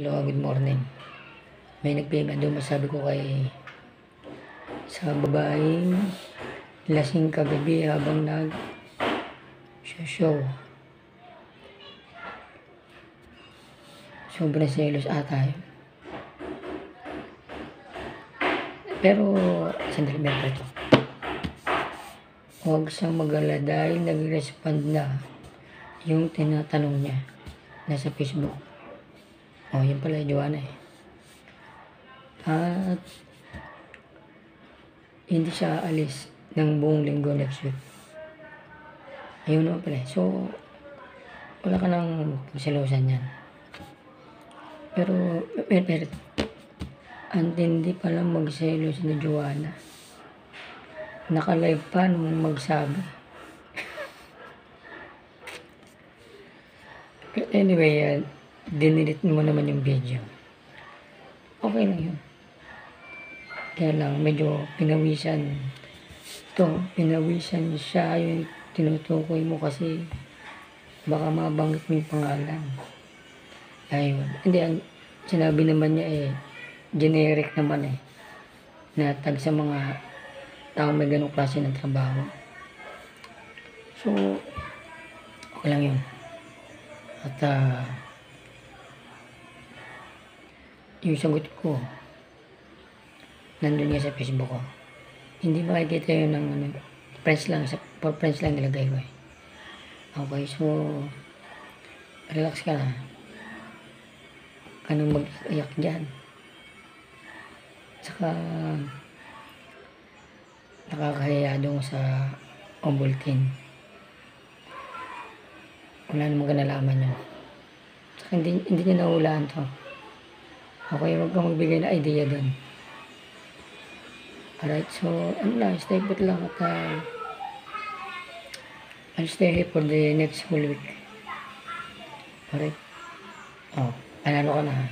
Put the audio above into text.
Hello, good morning. May nagpima doon, masabi ko kay sa babaeng lasing kagabi habang show. Sobrang selos ata yun. Pero, sandali meron ito. Huwag siyang mag-alala dahil nag-respond na yung tinatanong niya. Nasa Facebook. Yun pala, Joanna eh. At hindi siya aalis ng buong linggo next week. Ayun naman pala. So, wala ka nang pagsilosan yan. Pero ang tindi pala magselos ni Joanna. Naka-live pa nung magsabi. Anyway, dinilit mo naman yung video. Okay lang yun. Kaya lang, medyo pinawisan. Pinawisan siya yung tinutukoy mo kasi baka mabanggit mo yung pangalan. Ayun. Hindi, ang sinabi naman niya generic naman na tag sa mga tao may ganong klase ng trabaho. So, okay lang yun. At yung sagot ko, nandun niya sa Facebook ko. Hindi makikita yun ng friends lang, for friends lang nilagay ko . Okay, so, relax ka na. Kanang mag-iyak dyan. Tsaka, nakakahiya doon sa Ovaltine. Wala namang kanalaman yun. Tsaka hindi niya nahulaan to. Okay, huwag kang magbigay na idea doon. Alright, so, stay put lang at I'll stay here for the next whole week. Alright. Panalo ka na ha.